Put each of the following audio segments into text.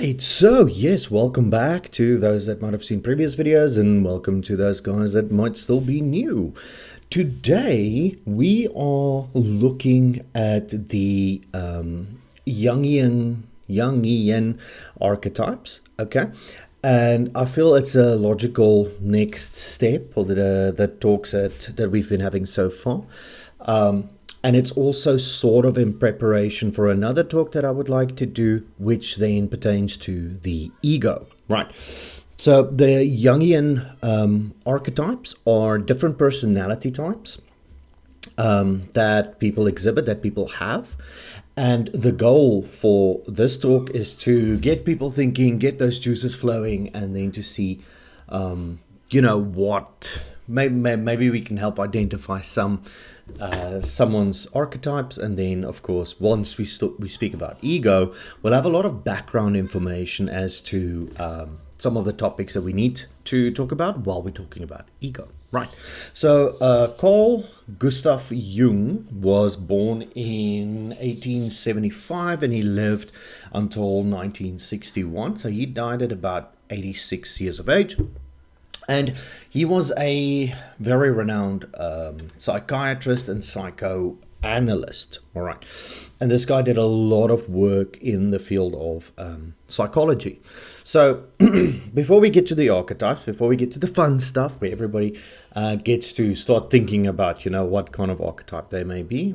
Right, so yes, welcome back to those that might have seen previous videos, and welcome to those guys that might still be new. Today we are looking at the Jungian archetypes, okay? And I feel it's a logical next step for the talks that we've been having so far. And it's also sort of in preparation for another talk that I would like to do, which then pertains to the ego. Right. So the Jungian archetypes are different personality types that people exhibit, that people have. And the goal for this talk is to get people thinking, get those juices flowing, and then to see, what maybe we can help identify someone's archetypes. And then, of course, once we speak about ego, we'll have a lot of background information as to some of the topics that we need to talk about while we're talking about ego. Right. So Carl Gustav Jung was born in 1875 and he lived until 1961. So he died at about 86 years of age. And he was a very renowned psychiatrist and psychoanalyst. All right. And this guy did a lot of work in the field of psychology. So before we get to the archetypes, before we get to the fun stuff where everybody gets to start thinking about, what kind of archetype they may be,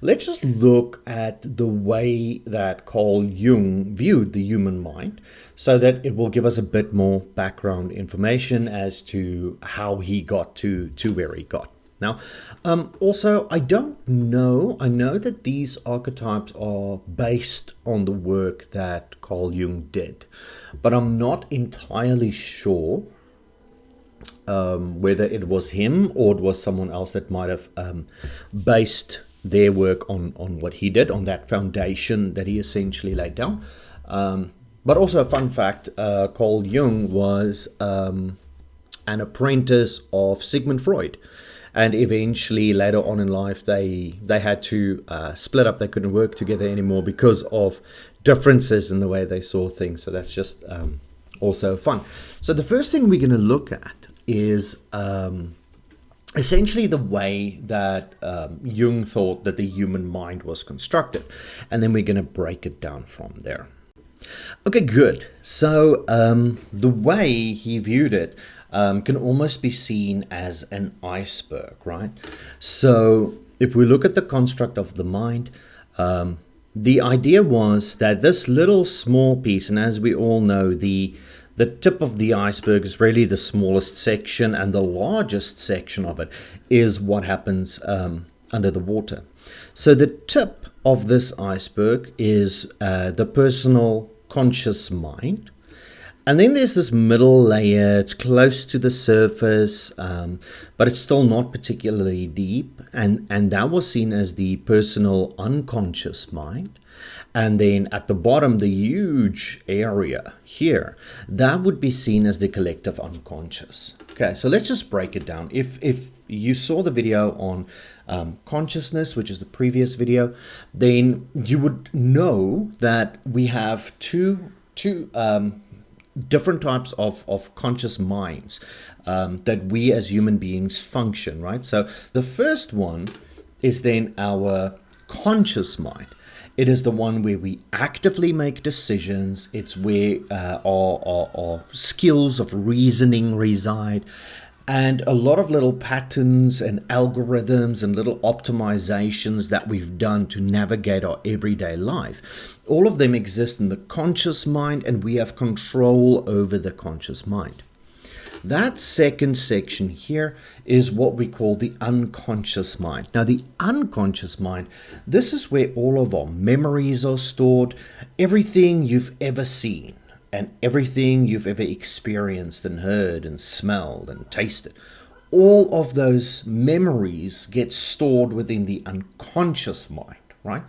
let's just look at the way that Carl Jung viewed the human mind, so that it will give us a bit more background information as to how he got to where he got. Now, also, I know that these archetypes are based on the work that Carl Jung did, but I'm not entirely sure whether it was him or it was someone else that might have based their work on what he did, on that foundation that he essentially laid down. But also a fun fact, Carl Jung was an apprentice of Sigmund Freud. And eventually, later on in life, they had to split up. They couldn't work together anymore because of differences in the way they saw things. So that's just also fun. So the first thing we're going to look at is essentially the way that Jung thought that the human mind was constructed. And then we're going to break it down from there. Okay, good. So the way he viewed it can almost be seen as an iceberg, right? So if we look at the construct of the mind, the idea was that this little small piece, and as we all know, the tip of the iceberg is really the smallest section, and the largest section of it is what happens under the water. So the tip of this iceberg is the personal conscious mind. And then there's this middle layer. It's close to the surface, but it's still not particularly deep. And that was seen as the personal unconscious mind. And then at the bottom, the huge area here, that would be seen as the collective unconscious. Okay, so let's just break it down. If you saw the video on consciousness, which is the previous video, then you would know that we have two different types of conscious minds that we as human beings function, right? So the first one is then our conscious mind. It is the one where we actively make decisions. It's where our skills of reasoning reside. And a lot of little patterns and algorithms and little optimizations that we've done to navigate our everyday life, all of them exist in the conscious mind, and we have control over the conscious mind. That second section here is what we call the unconscious mind. Now, the unconscious mind, this is where all of our memories are stored, everything you've ever seen, and everything you've ever experienced and heard and smelled and tasted. All of those memories get stored within the unconscious mind, right?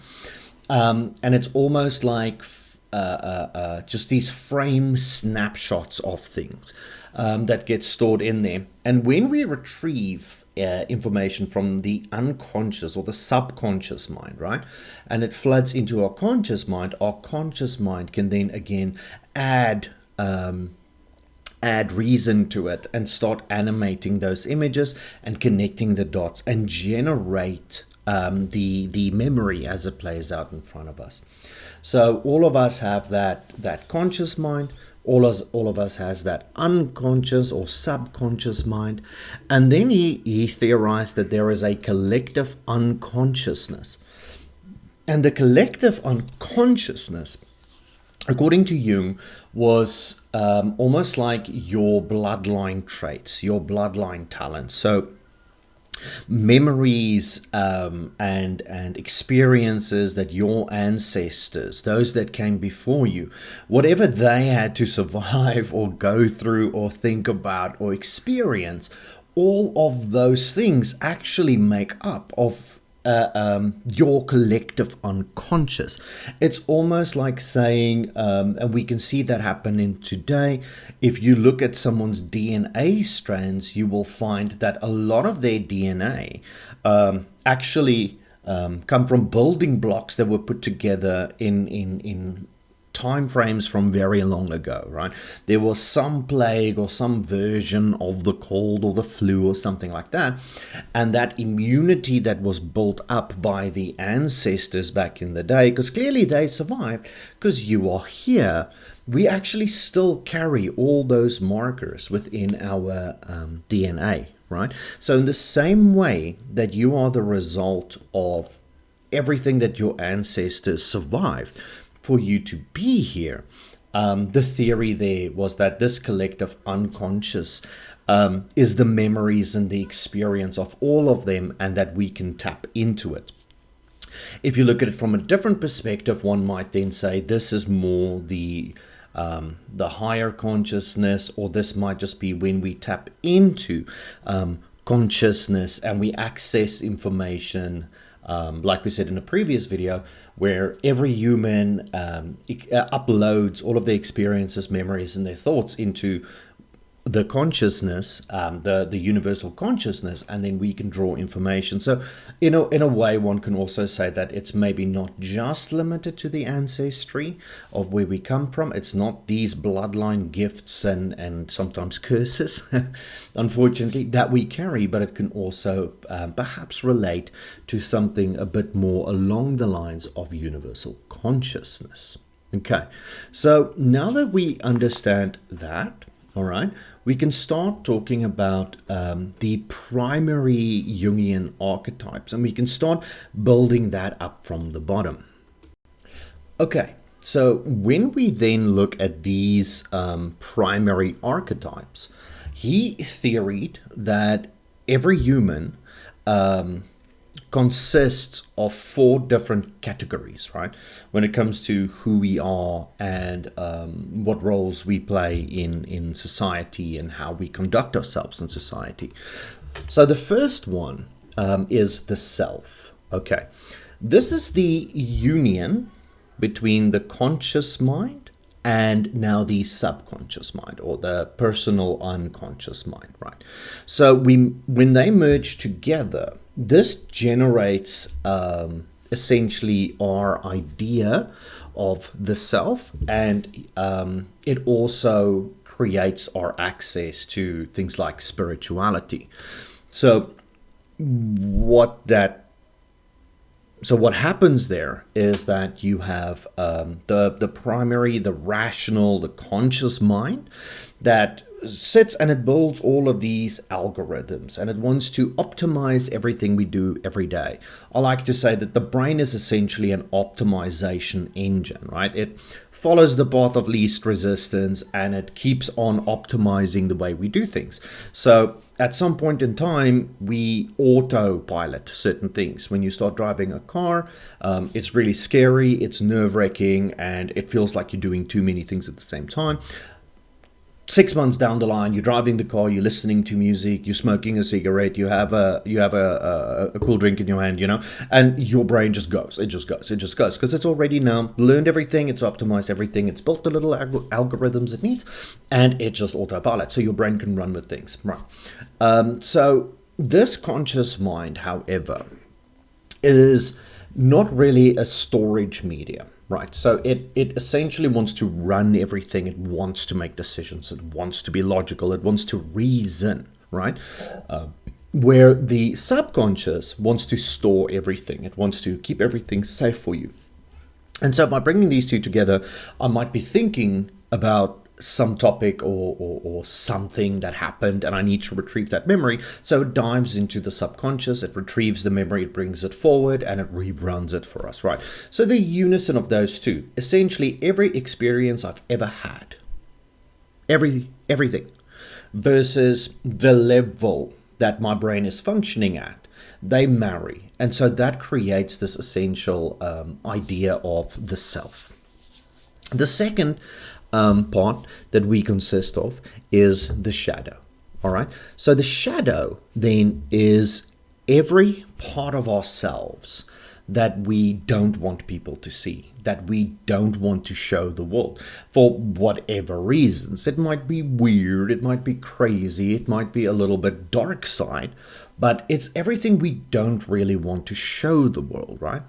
And it's almost like just these frame snapshots of things that get stored in there. And when we retrieve information from the unconscious or the subconscious mind, right, and it floods into our conscious mind can then again add reason to it and start animating those images and connecting the dots and generate the memory as it plays out in front of us. So all of us have that conscious mind. All of us has that unconscious or subconscious mind. And then he theorized that there is a collective unconsciousness. And the collective unconsciousness, according to Jung, was almost like your bloodline traits, your bloodline talents. So memories and experiences that your ancestors, those that came before you, whatever they had to survive or go through or think about or experience, all of those things actually make up of your collective unconscious. It's almost like saying, and we can see that happening today. If you look at someone's DNA strands, you will find that a lot of their DNA actually come from building blocks that were put together in time frames from very long ago, right? There was some plague or some version of the cold or the flu or something like that, and that immunity that was built up by the ancestors back in the day, because clearly they survived, because you are here, we actually still carry all those markers within our DNA, right? So in the same way that you are the result of everything that your ancestors survived for you to be here, the theory there was that this collective unconscious is the memories and the experience of all of them, and that we can tap into it. If you look at it from a different perspective, one might then say this is more the higher consciousness, or this might just be when we tap into consciousness and we access information, like we said in a previous video, where every human uploads all of their experiences, memories, and their thoughts into the consciousness, the universal consciousness, and then we can draw information. So in a way, one can also say that it's maybe not just limited to the ancestry of where we come from. It's not these bloodline gifts and sometimes curses, unfortunately, that we carry, but it can also perhaps relate to something a bit more along the lines of universal consciousness. Okay, so now that we understand that, all right, we can start talking about the primary Jungian archetypes, and we can start building that up from the bottom. Okay, so when we then look at these primary archetypes, he theoried that every human consists of 4 different categories, right? When it comes to who we are and what roles we play in society and how we conduct ourselves in society. So the first one is the self. Okay, this is the union between the conscious mind and now the subconscious mind, or the personal unconscious mind, right? So when they merge together, this generates essentially our idea of the self, and it also creates our access to things like spirituality. So what happens there is that you have the primary, the rational, the conscious mind that sits and it builds all of these algorithms, and it wants to optimize everything we do every day. I like to say that the brain is essentially an optimization engine, right? It follows the path of least resistance, and it keeps on optimizing the way we do things. So at some point in time, we autopilot certain things. When you start driving a car, it's really scary, it's nerve-wracking, and it feels like you're doing too many things at the same time. 6 months down the line, you're driving the car, you're listening to music, you're smoking a cigarette, you have a cool drink in your hand, and your brain just goes. It just goes because it's already now learned everything, it's optimized everything, it's built the little algorithms it needs, and it just autopilot. So your brain can run with things, right? So this conscious mind, however, is not really a storage media. Right, so it essentially wants to run everything. It wants to make decisions. It wants to be logical. It wants to reason, right? Where the subconscious wants to store everything. It wants to keep everything safe for you. And so by bringing these two together, I might be thinking about some topic or something that happened, and I need to retrieve that memory. So it dives into the subconscious, it retrieves the memory, it brings it forward, and it reruns it for us, right? So the unison of those two, essentially every experience I've ever had, everything, versus the level that my brain is functioning at, they marry. And so that creates this essential idea of the self. The second part that we consist of is the shadow. All right. So the shadow then is every part of ourselves that we don't want people to see, that we don't want to show the world for whatever reasons. It might be weird, it might be crazy, it might be a little bit dark side, but it's everything we don't really want to show the world, right?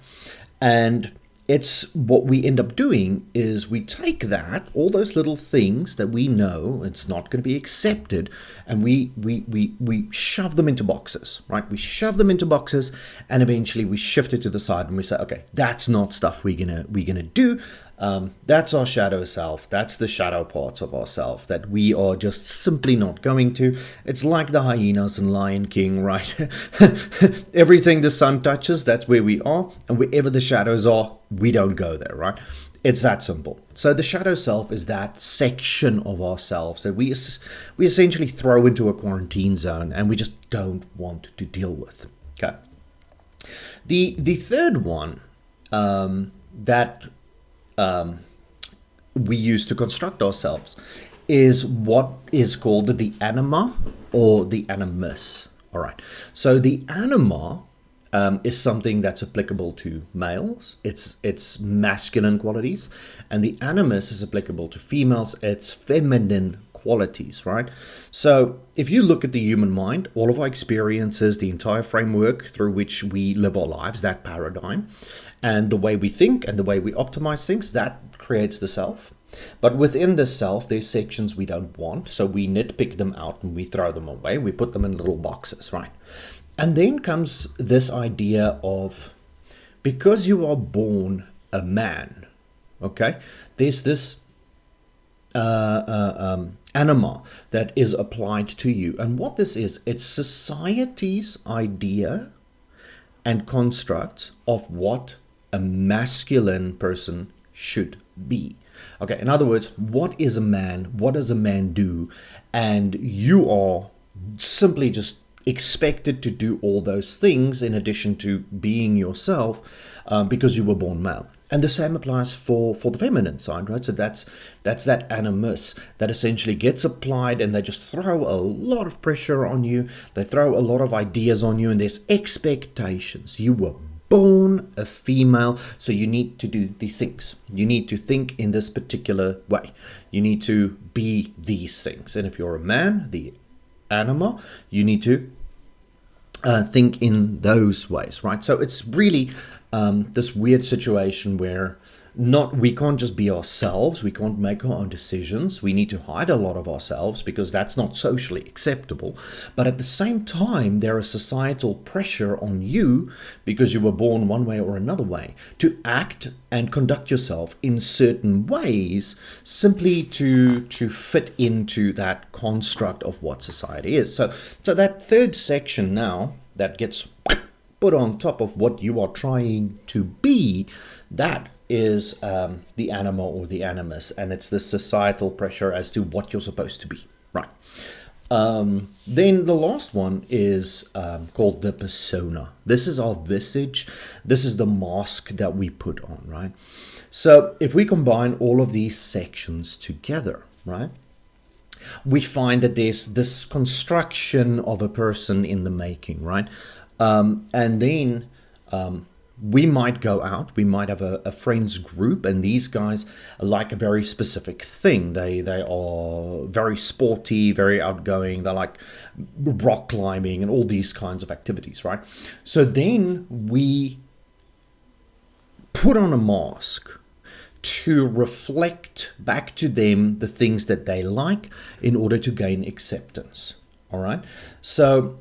And it's what we end up doing is we take that, all those little things that we know it's not going to be accepted, and we shove them into boxes, right? We shove them into boxes, and eventually we shift it to the side and we say, okay, that's not stuff we're gonna do. That's our shadow self. That's the shadow parts of ourself that we are just simply not going to. It's like the hyenas in Lion King, right? Everything the sun touches, that's where we are. And wherever the shadows are, we don't go there, right? It's that simple. So the shadow self is that section of ourselves that we essentially throw into a quarantine zone and we just don't want to deal with. Okay. The third one that we use to construct ourselves is what is called the anima or the animus. All right. So the anima is something that's applicable to males. It's masculine qualities, and the animus is applicable to females. It's feminine qualities, right? So if you look at the human mind, all of our experiences, the entire framework through which we live our lives, that paradigm, and the way we think and the way we optimize things, that creates the self. But within the self, there's sections we don't want, so we nitpick them out and we throw them away. We put them in little boxes, right? And then comes this idea of, because you are born a man, okay, there's this anima that is applied to you. And what this is, it's society's idea and construct of what a masculine person should be. Okay, in other words, what is a man? What does a man do? And you are simply just expected to do all those things in addition to being yourself because you were born male. And the same applies for the feminine side, right? So that's that animus that essentially gets applied, and they just throw a lot of pressure on you. They throw a lot of ideas on you, and there's expectations. You were born a female, so you need to do these things. You need to think in this particular way. You need to be these things. And if you're a man, the anima, you need to think in those ways, right? So it's really this weird situation where we can't just be ourselves. We can't make our own decisions. We need to hide a lot of ourselves because that's not socially acceptable. But at the same time, there is societal pressure on you, because you were born one way or another way, to act and conduct yourself in certain ways simply to fit into that construct of what society is. So that third section now that gets put on top of what you are trying to be, that is the anima or the animus, and it's the societal pressure as to what you're supposed to be, right? Then the last one is called the persona. This is our visage. This is the mask that we put on, right? So if we combine all of these sections together, right, we find that there's this construction of a person in the making, right? And then we might go out, we might have a friends group, and these guys like a very specific thing. They are very sporty, very outgoing. They like rock climbing and all these kinds of activities, right? So then we put on a mask to reflect back to them the things that they like in order to gain acceptance. All right. So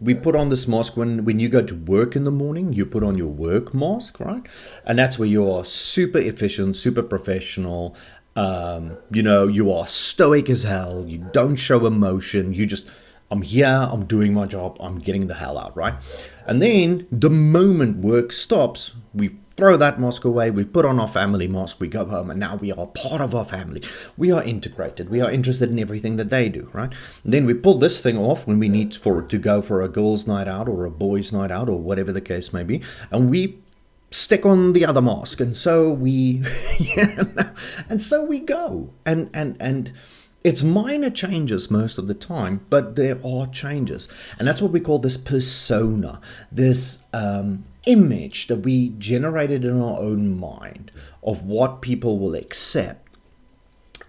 we put on this mask when you go to work in the morning, you put on your work mask, right? And that's where you are super efficient, super professional. You are stoic as hell. You don't show emotion. You just, I'm here, I'm doing my job, I'm getting the hell out, right? And then the moment work stops, we throw that mask away, we put on our family mask, we go home, and now we are part of our family. We are integrated. We are interested in everything that they do, right? And then we pull this thing off when we need to go for a girls' night out or a boys' night out or whatever the case may be, and we stick on the other mask, and so we, and so we go, and it's minor changes most of the time, but there are changes, and that's what we call this persona, this image that we generated in our own mind of what people will accept,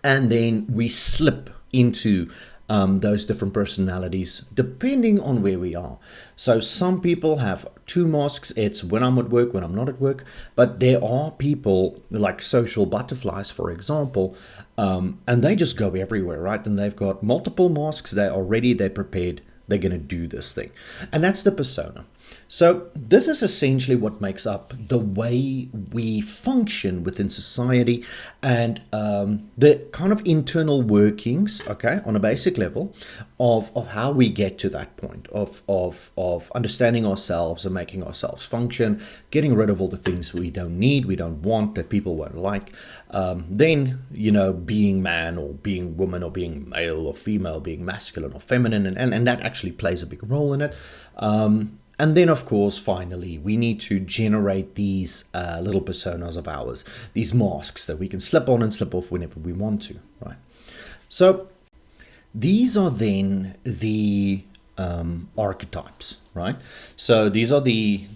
and then we slip into those different personalities depending on where we are. So some people have two masks. It's when I'm at work, when I'm not at work. But there are people like social butterflies, for example, and they just go everywhere, right? And they've got multiple masks. They're ready, they're prepared, they're going to do this thing. And that's the persona. So this is essentially what makes up the way we function within society, and the kind of internal workings, okay, on a basic level of how we get to that point of understanding ourselves and making ourselves function, getting rid of all the things we don't need, we don't want, that people won't like. Then, being man or being woman or being male or female, being masculine or feminine, and that actually plays a big role in it. And then, of course, finally, we need to generate these little personas of ours, these masks that we can slip on and slip off whenever we want to, right? So these are then the archetypes, right? So these are the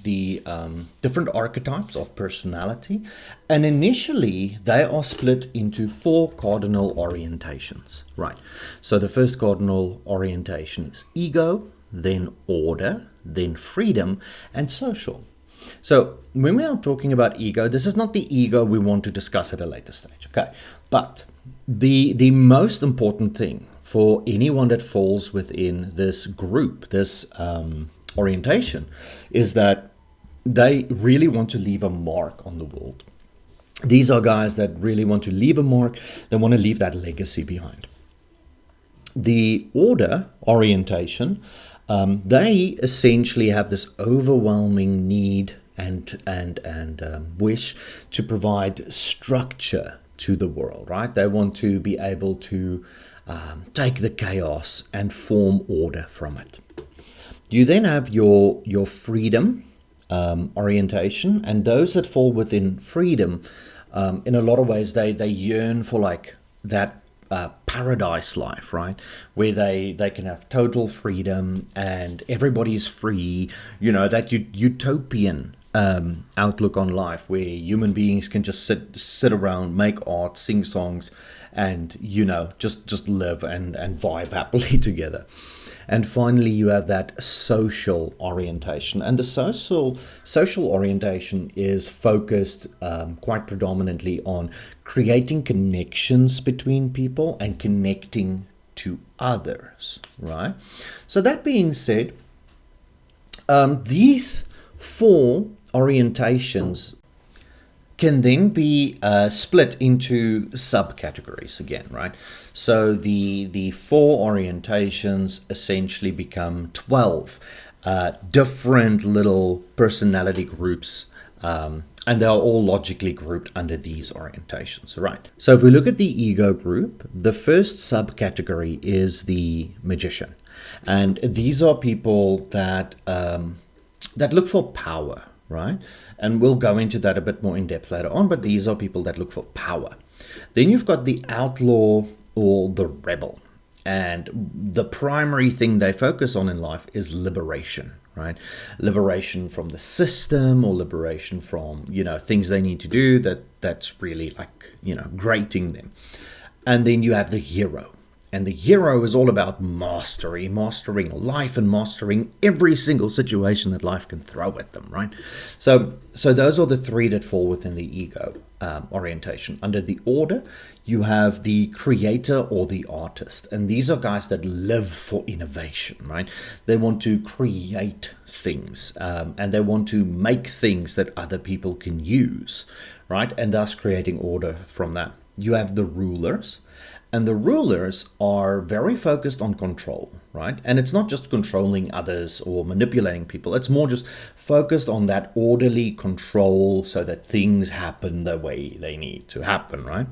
different archetypes of personality. And initially, they are split into 4 cardinal orientations, right? So the first cardinal orientation is ego, then order, then freedom, and social. So when we are talking about ego, this is not the ego we want to discuss at a later stage, okay? But the most important thing for anyone that falls within this group, this orientation, is that they really want to leave a mark on the world. These are guys that really want to leave a mark. They want to leave that legacy behind. The order orientation, they essentially have this overwhelming need and wish to provide structure to the world, right? They want to be able to take the chaos and form order from it. You then have your freedom orientation, and those that fall within freedom, in a lot of ways, they yearn for like that paradise life, right? Where they can have total freedom and everybody's free, that utopian outlook on life where human beings can just sit around, make art, sing songs, and just live and vibe happily together. And finally, you have that social orientation, and the social orientation is focused quite predominantly on creating connections between people and connecting to others, right? So that being said, these 4 orientations can then be split into subcategories again, right? So the 4 orientations essentially become 12 different little personality groups, and they are all logically grouped under these orientations, right? So if we look at the ego group, the first subcategory is the magician, and these are people that look for power, right? And we'll go into that a bit more in depth later on, but these are people that look for power. Then you've got the outlaw or the rebel. And the primary thing they focus on in life is liberation, right? Liberation from the system, or liberation from, things they need to do that's really like, grating them. And then you have the hero. And the hero is all about mastery, mastering life and mastering every single situation that life can throw at them, right? So those are the three that fall within the ego orientation. Under the order, you have the creator or the artist. And these are guys that live for innovation, right? They want to create things, and they want to make things that other people can use, right? And thus creating order from that. You have the rulers. And the rulers are very focused on control, right? And it's not just controlling others or manipulating people. It's more just focused on that orderly control so that things happen the way they need to happen, right?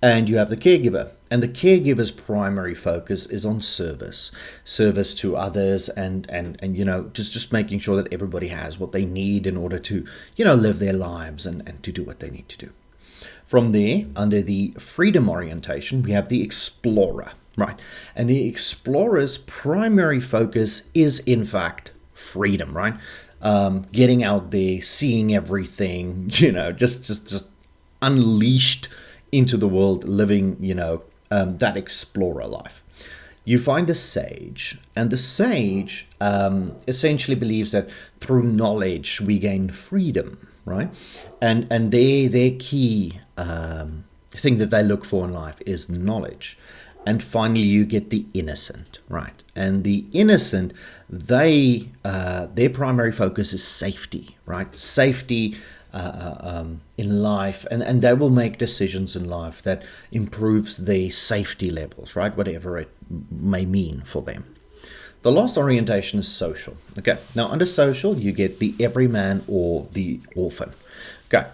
And you have the caregiver. And the caregiver's primary focus is on service to others, and just making sure that everybody has what they need in order to, live their lives and to do what they need to do. From there, under the freedom orientation, we have the explorer, right? And the explorer's primary focus is, in fact, freedom, right? Getting out there, seeing everything, just unleashed into the world, living, that explorer life. You find the sage, and the sage essentially believes that through knowledge we gain freedom, right? And their key thing that they look for in life is knowledge. And finally, you get the innocent, right? And the innocent, their primary focus is safety, right? Safety in life, and they will make decisions in life that improves their safety levels, right? Whatever it may mean for them. The last orientation is social. Okay, now under social, you get the everyman or the orphan. Okay,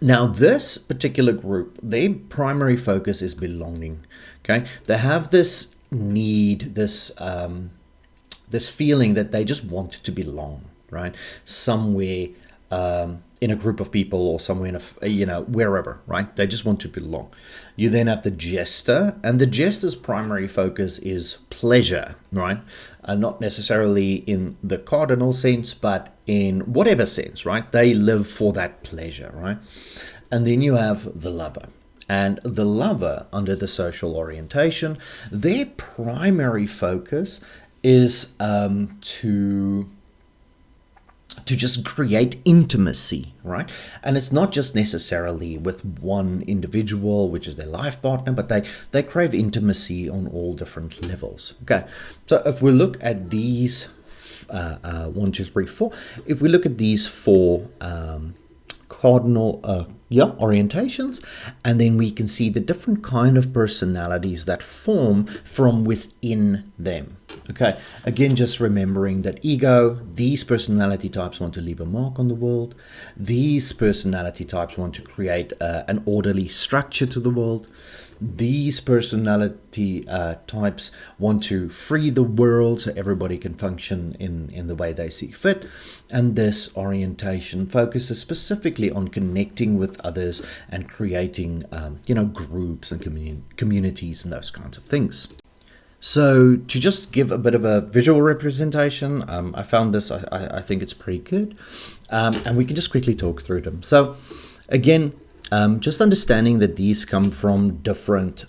now this particular group, their primary focus is belonging. Okay, they have this need, this feeling that they just want to belong, right? Somewhere in a group of people, or somewhere in wherever, right? They just want to belong. You then have the jester, and the jester's primary focus is pleasure, right? Not necessarily in the cardinal sense, but in whatever sense, right? They live for that pleasure, right? And then you have the lover. And the lover, under the social orientation, their primary focus is to just create intimacy, right? And it's not just necessarily with one individual, which is their life partner, but they crave intimacy on all different levels. Okay, so if we look at these 1, 2, 3, 4, if we look at these four cardinal orientations, and then we can see the different kind of personalities that form from within them. Okay, again, just remembering that ego, these personality types want to leave a mark on the world. These personality types want to create an orderly structure to the world. These personality types want to free the world so everybody can function in the way they see fit. And this orientation focuses specifically on connecting with others and creating, groups and communities and those kinds of things. So to just give a bit of a visual representation, I found this, I think it's pretty good. And we can just quickly talk through them. So again, just understanding that these come from different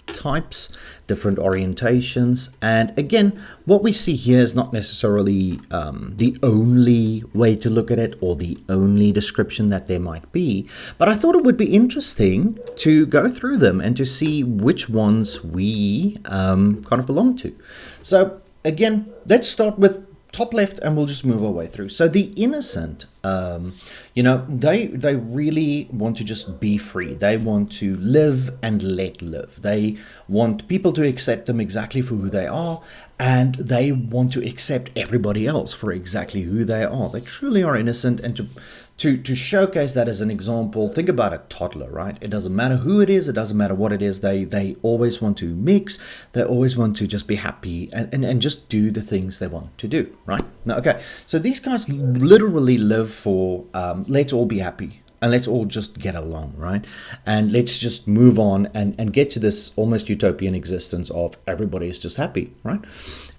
types, different orientations. And again, what we see here is not necessarily the only way to look at it or the only description that there might be. But I thought it would be interesting to go through them and to see which ones we kind of belong to. So again, let's start with top left, and we'll just move our way through. So the innocent, they really want to just be free. They want to live and let live. They want people to accept them exactly for who they are, and they want to accept everybody else for exactly who they are. They truly are innocent, and to showcase that as an example, think about a toddler, right? It doesn't matter who it is, it doesn't matter what it is, they always want to mix, they always want to just be happy and just do the things they want to do, right? Now, okay, so these guys literally live for let's all be happy. and let's all just get along, right? And let's just move on and get to this almost utopian existence of everybody is just happy, right?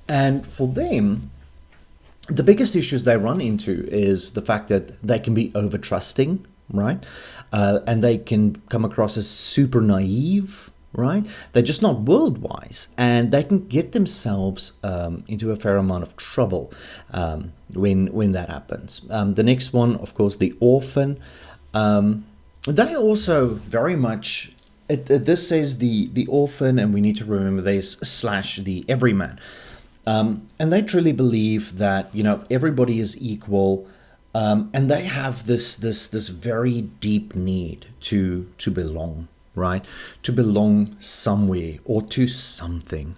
And for them, the biggest issues they run into is the fact that they can be over trusting, right? And they can come across as super naive, right? They're just not world wise, and they can get themselves into a fair amount of trouble when that happens. The next one, of course, the orphan. They also very much, this says the orphan, and we need to remember this, slash the everyman. And they truly believe that, everybody is equal, and they have this very deep need to belong, right? To belong somewhere or to something,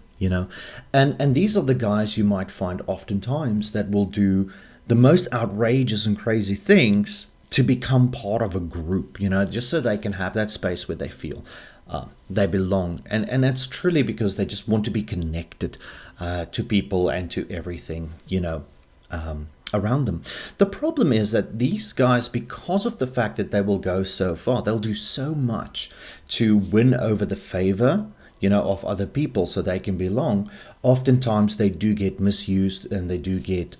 And these are the guys you might find oftentimes that will do the most outrageous and crazy things to become part of a group, just so they can have that space where they feel they belong. And that's truly because they just want to be connected to people and to everything, around them. The problem is that these guys, because of the fact that they will go so far, they'll do so much to win over the favor, of other people so they can belong. Oftentimes they do get misused and they do get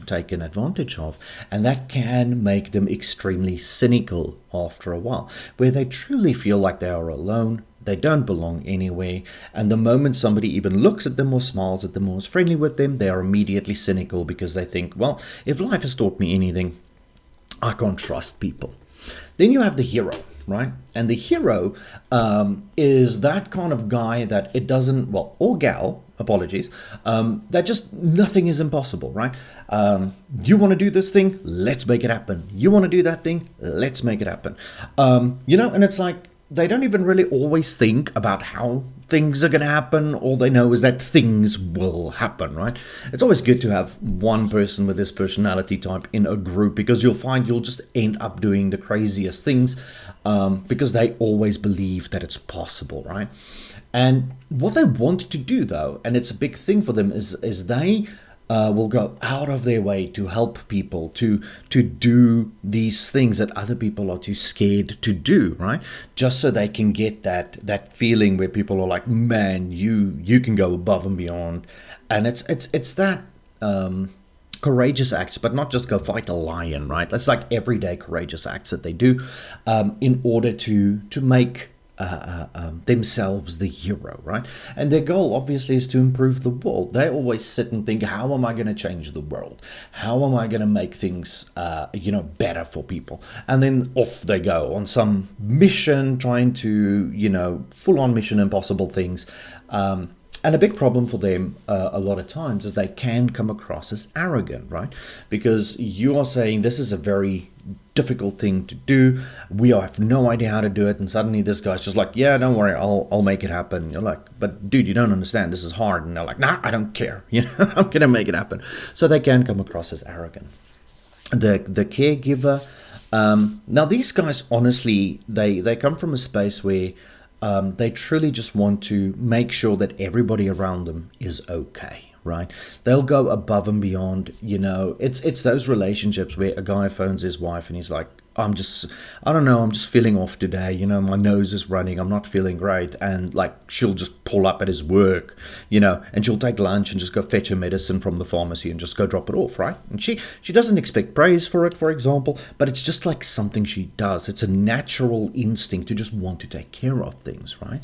taken advantage of. And that can make them extremely cynical after a while, where they truly feel like they are alone. They don't belong anywhere. And the moment somebody even looks at them or smiles at them or is friendly with them, they are immediately cynical because they think, well, if life has taught me anything, I can't trust people. Then you have the hero, right? And the hero is that kind of guy that it doesn't, or gal, apologies, that just nothing is impossible, right? You want to do this thing? Let's make it happen. You want to do that thing? Let's make it happen. And it's like, they don't even really always think about how things are going to happen. All they know is that things will happen, right? It's always good to have one person with this personality type in a group, because you'll find you'll just end up doing the craziest things because they always believe that it's possible, right? And what they want to do, though, and it's a big thing for them, is they will go out of their way to help people to do these things that other people are too scared to do, right? Just so they can get that feeling where people are like, man, you can go above and beyond. And it's that courageous acts, but not just go fight a lion, right? That's like everyday courageous acts that they do in order to make themselves the hero, right? And their goal obviously is to improve the world. They always sit and think, how am I going to change the world? How am I going to make things better for people? And then off they go on some mission, trying to full on Mission Impossible things. And a big problem for them a lot of times is they can come across as arrogant, right? Because you are saying this is a very difficult thing to do. We have no idea how to do it. And suddenly this guy's just like, yeah, don't worry, I'll make it happen. You're like, but dude, you don't understand. This is hard. And they're like, nah, I don't care. I'm going to make it happen. So they can come across as arrogant. The caregiver. Now, these guys, honestly, they come from a space where they truly just want to make sure that everybody around them is okay, right? They'll go above and beyond. It's those relationships where a guy phones his wife and he's like, I'm just feeling off today. My nose is running. I'm not feeling great. And like, she'll just pull up at his work, and she'll take lunch and just go fetch her medicine from the pharmacy and just go drop it off, right? And she doesn't expect praise for it, for example, but it's just like something she does. It's a natural instinct to just want to take care of things, right?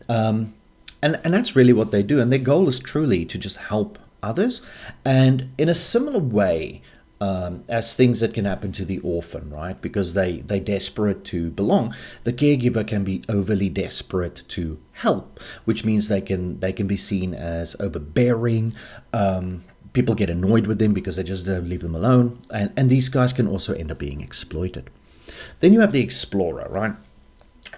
And that's really what they do. And their goal is truly to just help others. And in a similar way, as things that can happen to the orphan, right? Because they're desperate to belong. The caregiver can be overly desperate to help, which means they can be seen as overbearing. People get annoyed with them because they just don't leave them alone. And these guys can also end up being exploited. Then you have the explorer, right?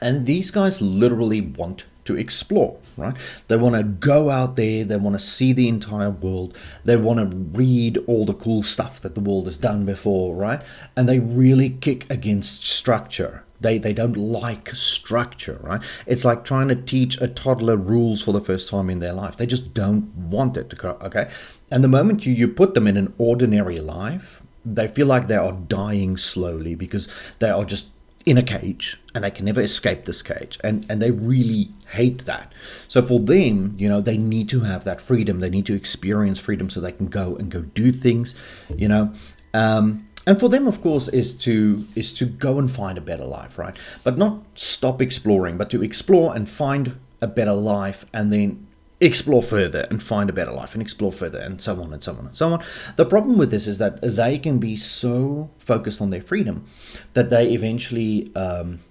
And these guys literally want to explore, right? They want to go out there. They want to see the entire world. They want to read all the cool stuff that the world has done before, right? And they really kick against structure. They don't like structure, right? It's like trying to teach a toddler rules for the first time in their life. They just don't want it, okay? And the moment you put them in an ordinary life, they feel like they are dying slowly because they are just in a cage, and they can never escape this cage, and they really hate that. So for them, they need to have that freedom. They need to experience freedom so they can go do things, and for them, of course, is to go and find a better life, right? But not stop exploring, but to explore and find a better life, and then explore further and find a better life and explore further, and so on and so on and so on. The problem with this is that they can be so focused on their freedom that they eventually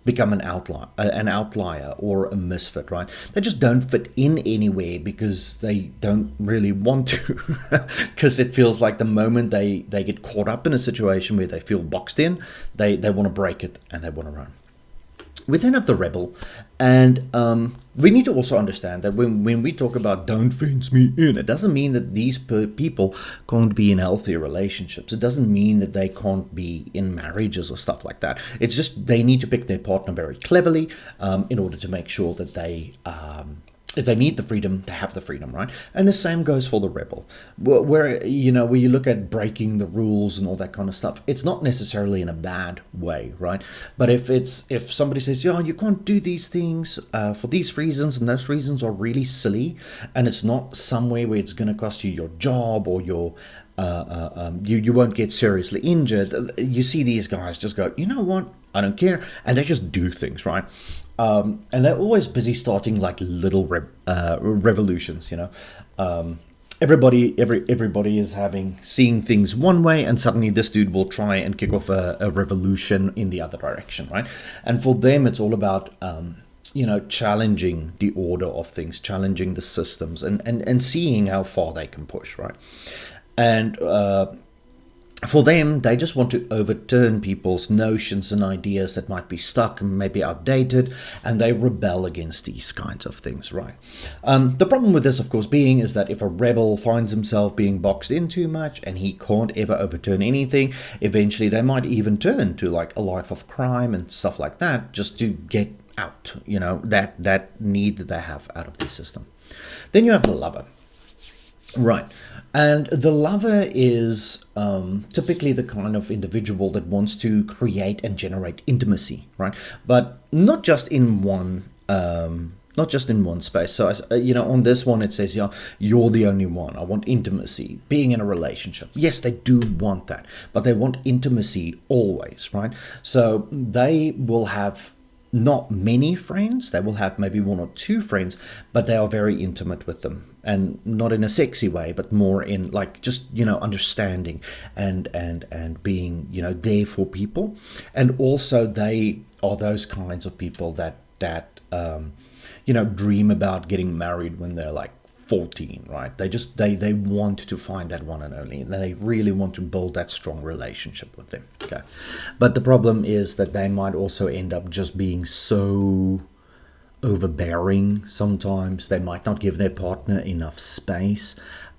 become an outlier or a misfit, right? They just don't fit in anywhere because they don't really want to, because it feels like the moment they get caught up in a situation where they feel boxed in, they want to break it and they want to run. We then have the rebel, and we need to also understand that when we talk about don't fence me in, it doesn't mean that these people can't be in healthy relationships. It doesn't mean that they can't be in marriages or stuff like that. It's just they need to pick their partner very cleverly in order to make sure that they if they need the freedom, they have the freedom, right? And the same goes for the rebel, where you look at breaking the rules and all that kind of stuff. It's not necessarily in a bad way, right? But if somebody says, you can't do these things for these reasons, and those reasons are really silly, and it's not somewhere where it's going to cost you your job or your you won't get seriously injured. You see these guys just go, you know what? I don't care, and they just do things, right? And they're always busy starting like little revolutions, Everybody is seeing things one way, and suddenly this dude will try and kick off a revolution in the other direction, right? And for them, it's all about challenging the order of things, challenging the systems, and seeing how far they can push, right? And for them, they just want to overturn people's notions and ideas that might be stuck and maybe outdated, and they rebel against these kinds of things, right? The problem with this, of course, is that if a rebel finds himself being boxed in too much and he can't ever overturn anything, eventually they might even turn to like a life of crime and stuff like that just to get out, that need that they have out of the system. Then you have the lover. Right. And the lover is typically the kind of individual that wants to create and generate intimacy, right? But not just in one space. So, on this one, it says, you're the only one. I want intimacy, being in a relationship. Yes, they do want that, but they want intimacy always, right? So they will have not many friends. They will have maybe one or two friends, but they are very intimate with them, and not in a sexy way, but more in like just understanding and being there for people. And also they are those kinds of people that dream about getting married when they're like 14, right? They want to find that one and only, and they really want to build that strong relationship with them. Okay, but the problem is that they might also end up just being so overbearing. Sometimes they might not give their partner enough space,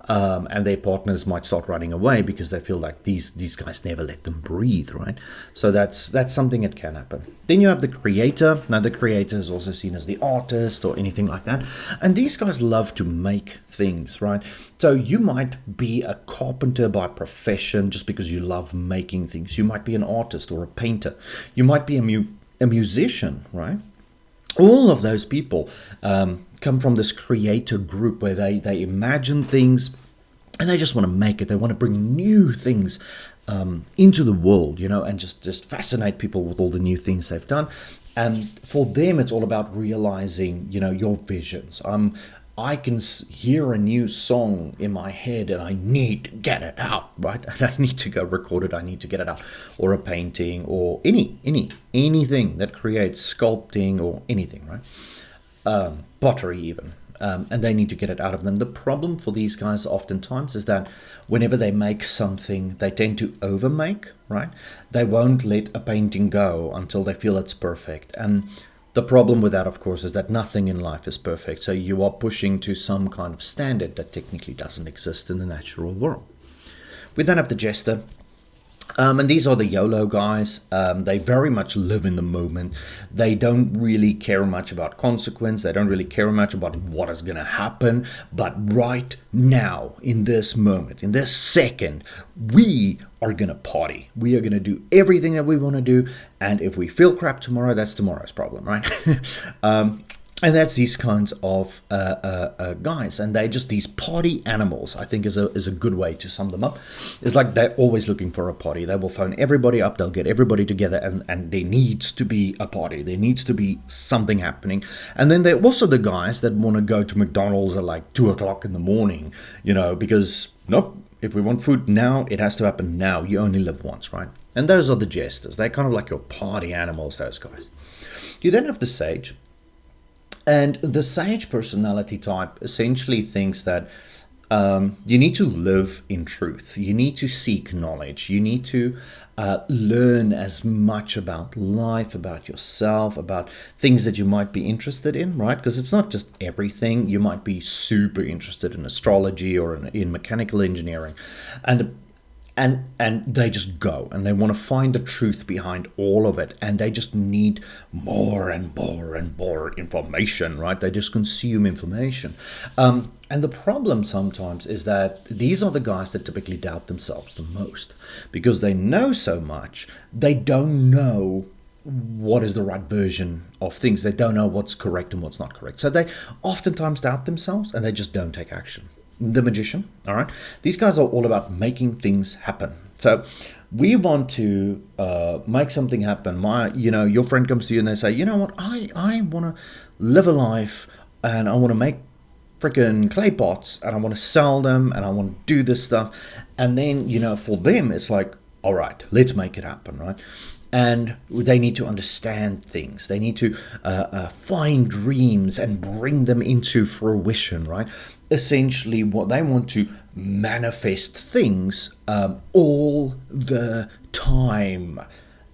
and their partners might start running away because they feel like these guys never let them breathe, right? So that's something that can happen. Then you have the creator. Now the creator is also seen as the artist or anything like that, and these guys love to make things, right? So you might be a carpenter by profession just because you love making things. You might be an artist or a painter. You might be a musician, right? All of those people come from this creator group where they imagine things and they just want to make it. They want to bring new things into the world, and just fascinate people with all the new things they've done. And for them, it's all about realizing, your visions. I can hear a new song in my head and I need to get it out, right? I need to go record it. I need to get it out. Or a painting or anything that creates sculpting or anything, right? Pottery even. And they need to get it out of them. The problem for these guys oftentimes is that whenever they make something, they tend to overmake, right? They won't let a painting go until they feel it's perfect. And the problem with that, of course, is that nothing in life is perfect. So you are pushing to some kind of standard that technically doesn't exist in the natural world. We then have the jester. And these are the YOLO guys. They very much live in the moment. They don't really care much about consequence. They don't really care much about what is going to happen. But right now, in this moment, in this second, we are going to party. We are going to do everything that we want to do. And if we feel crap tomorrow, that's tomorrow's problem, right? And that's these kinds of guys, and they're just these party animals. I think is a good way to sum them up. It's like they're always looking for a party. They will phone everybody up. They'll get everybody together, and there needs to be a party. There needs to be something happening. And then they're also the guys that want to go to McDonald's at like 2:00 in the morning, because nope, if we want food now, it has to happen now. You only live once, right? And those are the jesters. They're kind of like your party animals, those guys. You then have the sage. And the sage personality type essentially thinks that you need to live in truth. You need to seek knowledge. You need to learn as much about life, about yourself, about things that you might be interested in, right? Because it's not just everything. You might be super interested in astrology or in mechanical engineering. And they just go and they want to find the truth behind all of it, and they just need more and more and more information, right? They just consume information. And the problem sometimes is that these are the guys that typically doubt themselves the most because they know so much, they don't know what is the right version of things. They don't know what's correct and what's not correct. So they oftentimes doubt themselves and they just don't take action. The magician, all right? These guys are all about making things happen. So we want to make something happen. Your friend comes to you and they say, you know what, I want to live a life and I want to make freaking clay pots and I want to sell them and I want to do this stuff. And then, for them, it's like, all right, let's make it happen, right? And they need to understand things. They need to find dreams and bring them into fruition, right? Essentially, what they want to manifest things all the time.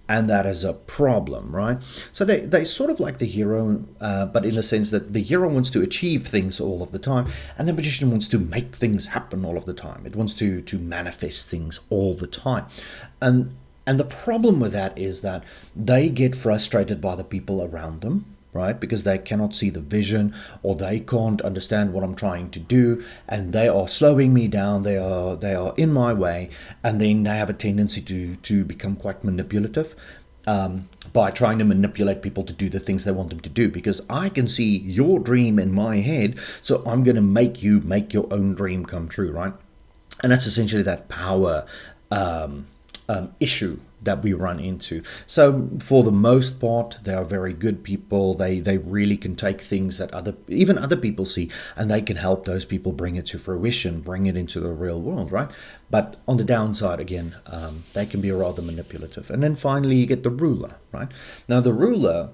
And that is a problem, right? So they sort of like the hero, but in the sense that the hero wants to achieve things all of the time, and the magician wants to make things happen all of the time. It wants to manifest things all the time. And the problem with that is that they get frustrated by the people around them, right? Because they cannot see the vision or they can't understand what I'm trying to do, and they are slowing me down. They are in my way, and then they have a tendency to become quite manipulative by trying to manipulate people to do the things they want them to do. Because I can see your dream in my head, so I'm going to make you make your own dream come true, right? And that's essentially that power issue that we run into. So for the most part, they are very good people. They really can take things that other people see, and they can help those people bring it to fruition, bring it into the real world, right? But on the downside, again, they can be rather manipulative. And then finally, you get the ruler, right? Now, the ruler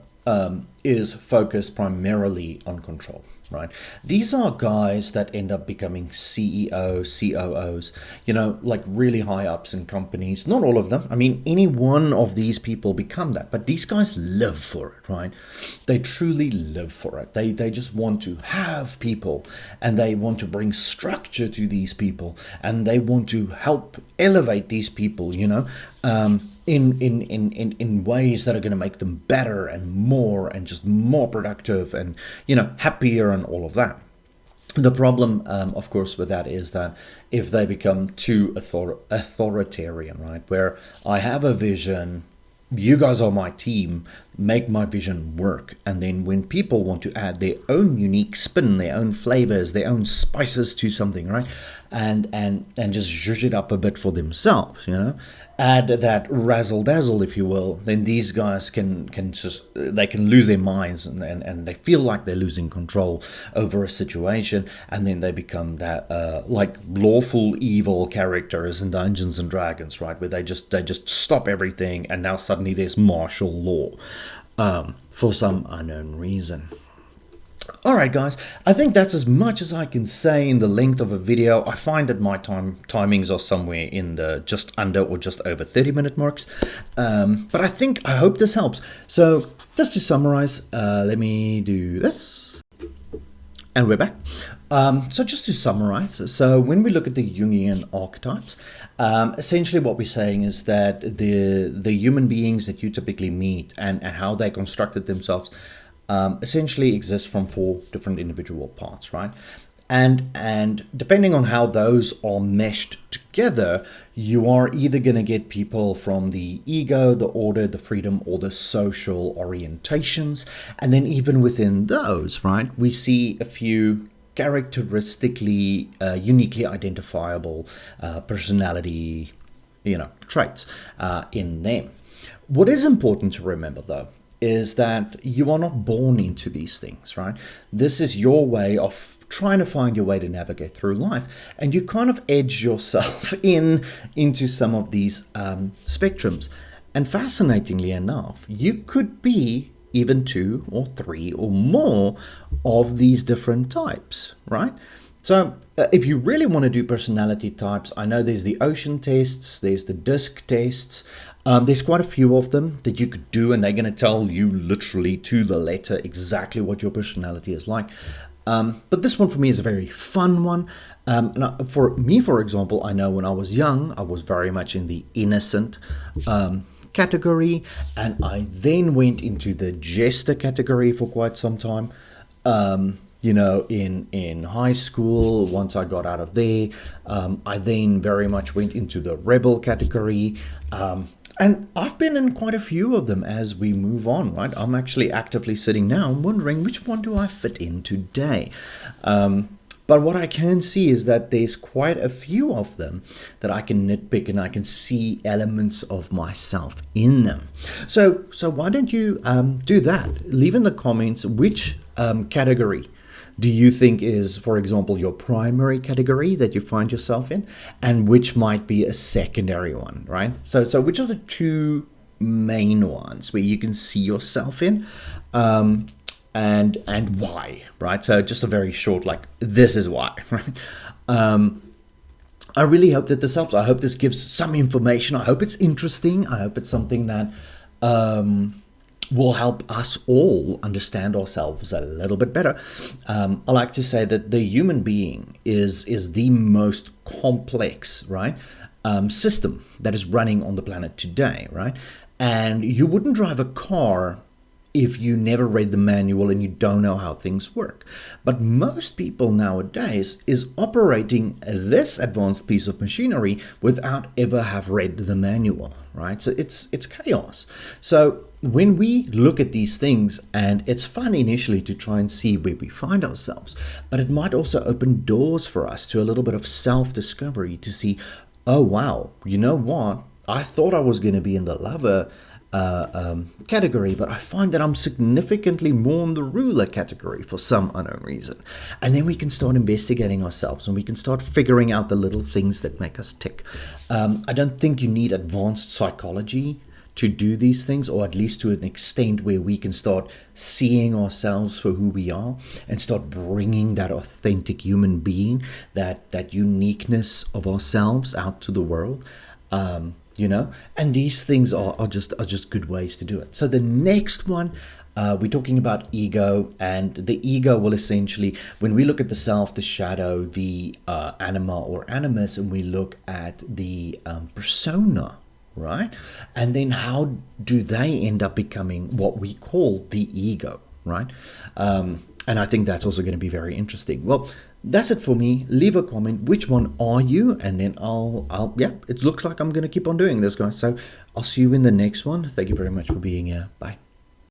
is focused primarily on control. Right. These are guys that end up becoming CEOs, COOs, like really high ups in companies. Not all of them. I mean, any one of these people become that. But these guys live for it, right? They truly live for it. They just want to have people, and they want to bring structure to these people, and they want to help elevate these people, in ways that are going to make them better and more and just more productive and happier and all of that. The problem, of course, with that is that if they become too authoritarian, right, where I have a vision, you guys are my team, make my vision work, and then when people want to add their own unique spin, their own flavors, their own spices to something, right, and just zhuzh it up a bit for themselves, add that razzle dazzle, if you will, then these guys can lose their minds, and they feel like they're losing control over a situation, and then they become that like lawful evil characters in Dungeons and Dragons, right, where they just stop everything, and now suddenly there's martial law for some unknown reason. Alright guys, I think that's as much as I can say in the length of a video. I find that my timings are somewhere in the just under or just over 30-minute marks. But I hope this helps. So just to summarize, let me do this. And we're back. So just to summarize, so when we look at the Jungian archetypes, essentially what we're saying is that the human beings that you typically meet and how they constructed themselves essentially exist from four different individual parts, right? And depending on how those are meshed together, you are either going to get people from the ego, the order, the freedom, or the social orientations. And then even within those, right, we see a few characteristically uniquely identifiable personality, traits in them. What is important to remember, though, is that you are not born into these things, right? This is your way of trying to find your way to navigate through life, and you kind of edge yourself into some of these spectrums. And fascinatingly enough, you could be even two or three or more of these different types, right? So if you really want to do personality types, I know there's the ocean tests, there's the disc tests. There's quite a few of them that you could do, and they're going to tell you literally to the letter exactly what your personality is like. But this one for me is a very fun one. For me, for example, I know when I was young, I was very much in the innocent category, and I then went into the jester category for quite some time. In high school, once I got out of there, I then very much went into the rebel category. And I've been in quite a few of them as we move on, right? I'm actually actively sitting now and wondering which one do I fit in today. But what I can see is that there's quite a few of them that I can nitpick, and I can see elements of myself in them. So why don't you do that? Leave in the comments which category do you think is, for example, your primary category that you find yourself in, and which might be a secondary one, right? So which are the two main ones where you can see yourself in, and why, right? So just a very short, like, this is why, right? I really hope that this helps. I hope this gives some information. I hope it's interesting. I hope it's something that will help us all understand ourselves a little bit better. I like to say that the human being is the most complex, right, system that is running on the planet today, right? And you wouldn't drive a car if you never read the manual and you don't know how things work. But most people nowadays is operating this advanced piece of machinery without ever have read the manual, right? So it's chaos. So when we look at these things, and it's fun initially to try and see where we find ourselves, but it might also open doors for us to a little bit of self-discovery to see, oh wow, you know what? I thought I was going to be in the lover category, but I find that I'm significantly more in the ruler category for some unknown reason. And then we can start investigating ourselves, and we can start figuring out the little things that make us tick. I don't think you need advanced psychology to do these things, or at least to an extent where we can start seeing ourselves for who we are and start bringing that authentic human being, that uniqueness of ourselves out to the world. And these things are just good ways to do it. So the next one, we're talking about ego, and the ego will essentially, when we look at the self, the shadow, the anima or animus, and we look at the persona, right? And then how do they end up becoming what we call the ego, right? And I think that's also going to be very interesting. Well, that's it for me. Leave a comment. Which one are you? And then it looks like I'm going to keep on doing this, guys. So I'll see you in the next one. Thank you very much for being here. Bye.